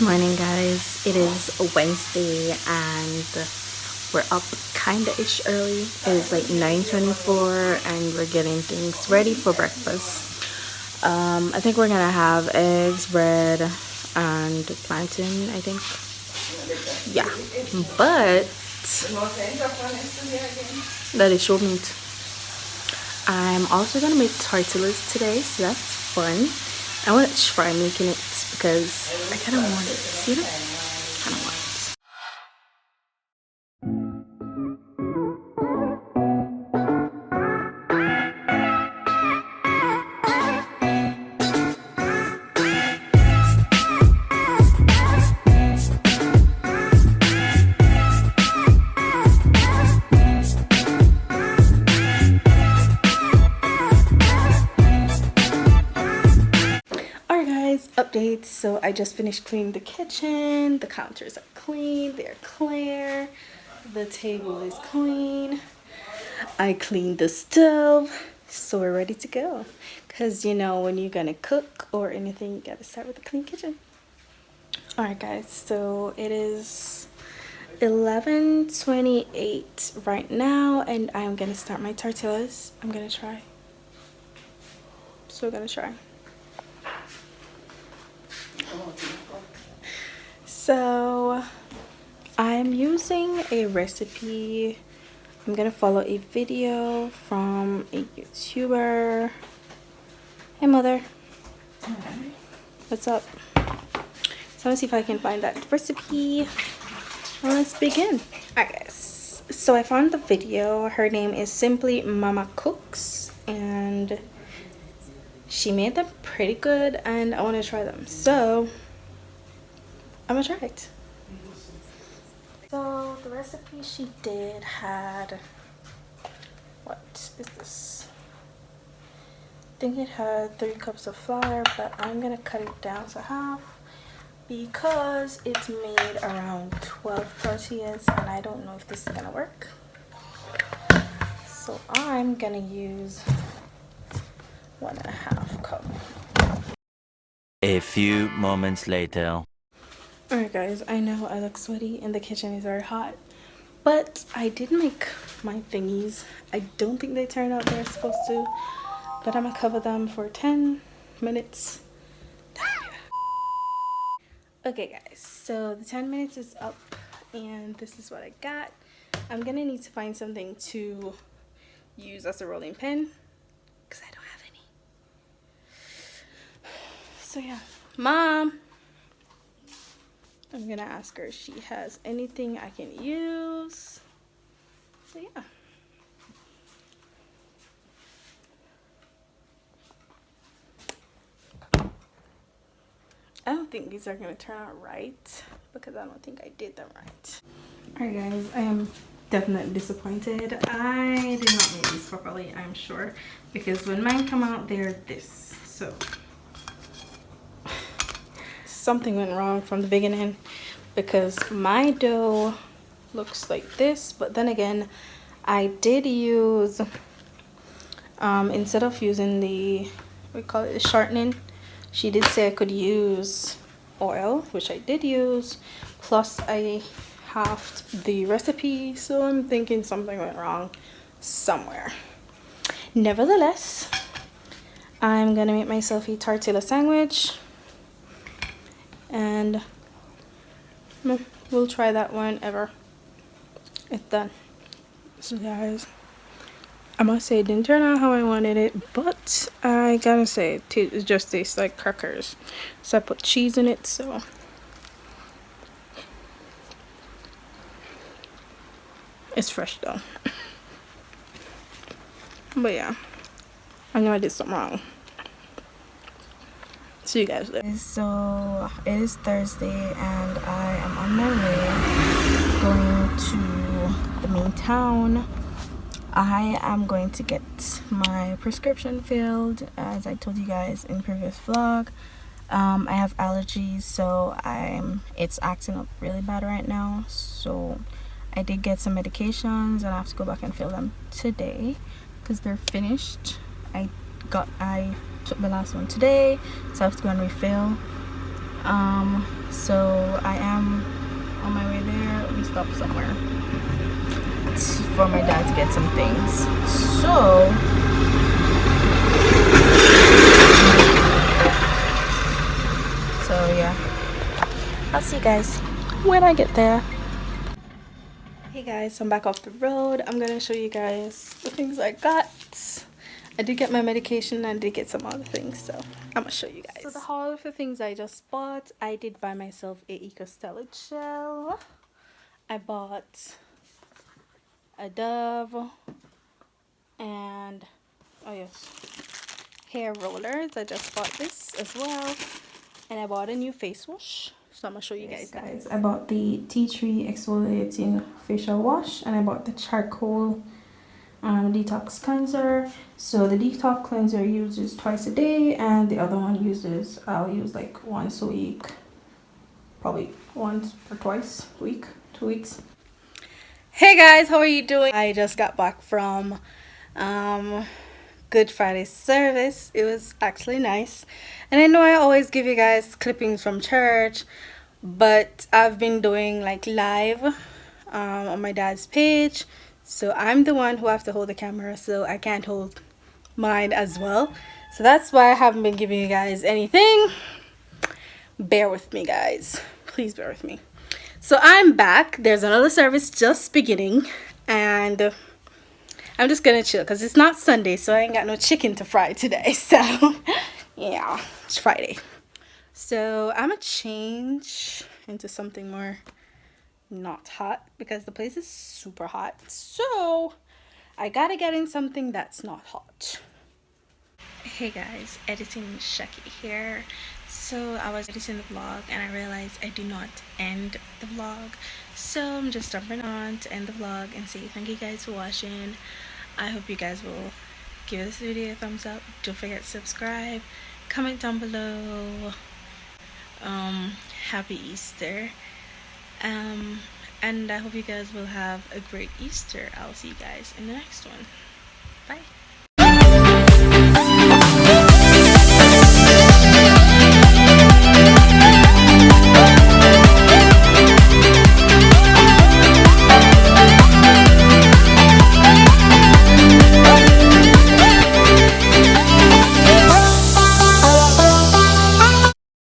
Morning, guys. It is Wednesday and we're up kinda ish early. It is like 9:24 and we're getting things ready for breakfast. I think we're gonna have eggs, bread, and plantain, I think. Yeah, but that is short meat. I'm also gonna make tortillas today, so that's fun. I want to try making it because I kind of want it. See that? Kind of want it. Updates. So I just finished cleaning the kitchen. The counters are clean, they're clear, the table is clean. I cleaned the stove, so we're ready to go, because you know, when you're gonna cook or anything, you gotta start with a clean kitchen. All right, guys, so it is 11:28 right now and I'm gonna start my tortillas. I'm gonna try. So I'm using a recipe. I'm gonna follow a video from a YouTuber. Hey, mother. What's up? So let's see if I can find that recipe. Let's begin. Alright, guys, so I found the video. Her name is Simply Mama Cooks and she made them pretty good and I want to try them, so I'm gonna try it. So the recipe she did had, what is this? I think it had 3 cups of flour, but I'm gonna cut it down to half because it's made around 12 tortillas and I don't know if this is gonna work. So I'm gonna use 1.5 cup. A few moments later. Alright, guys, I know I look sweaty and the kitchen is very hot, but I did make my thingies. I don't think they turned out they're supposed to, but I'm gonna cover them for 10 minutes. Okay, guys, so the 10 minutes is up and this is what I got. I'm gonna need to find something to use as a rolling pin because I don't have any. So yeah, Mom, I'm gonna ask her if she has anything I can use. So yeah. I don't think these are gonna turn out right because I don't think I did them right. Alright, guys, I am definitely disappointed. I did not make these properly, I'm sure, because when mine come out, they're this. So something went wrong from the beginning because my dough looks like this, but then again, I did use instead of using the, we call it the shortening, she did say I could use oil, which I did use, plus I halved the recipe, so I'm thinking something went wrong somewhere. Nevertheless, I'm gonna make myself a tortilla sandwich and we'll try that whenever it's done. So guys, I must say it didn't turn out how I wanted it, but I gotta say it just tastes like crackers. So I put cheese in it, so it's fresh though. But yeah, I know I did something wrong. See you guys later. So it is Thursday and I am on my way going to the main town. I am going to get my prescription filled, as I told you guys in previous vlog. I have allergies, so it's acting up really bad right now, so I did get some medications and I have to go back and fill them today because they're finished. I took the last one today, so I have to go and refill. So I am on my way there. We stopped somewhere for my dad to get some things. So yeah, I'll see you guys when I get there. Hey guys, I'm back off the road. I'm gonna show you guys the things I got. I did get my medication and I did get some other things, so I'm gonna show you guys. So the haul of the things I just bought, I did buy myself a eco stellage gel. I bought a Dove and oh yes, hair rollers. I just bought this as well, and I bought a new face wash. So I'm gonna show you guys. I bought the tea tree exfoliating facial wash, and I bought the charcoal detox cleanser. So the detox cleanser uses twice a day, and the other one I'll use like once a week, probably once or twice a week, 2 weeks. Hey guys, how are you doing? I just got back from Good Friday service. It was actually nice, and I know I always give you guys clippings from church, but I've been doing like live on my dad's page, so I'm the one who have to hold the camera, so I can't hold mine as well. So that's why I haven't been giving you guys anything. Bear with me, guys, please bear with me. So I'm back. There's another service just beginning, and I'm just gonna chill because it's not Sunday, so I ain't got no chicken to fry today. So yeah, it's Friday. So I'm gonna change into something more not hot because the place is super hot. So I gotta get in something that's not hot. Hey guys, editing Shakay here. So I was editing the vlog and I realized I do not end the vlog. So I'm just jumping on to end the vlog and say thank you guys for watching. I hope you guys will give this video a thumbs up. Don't forget to subscribe, comment down below. Happy Easter. And I hope you guys will have a great Easter. I'll see you guys in the next one. Bye.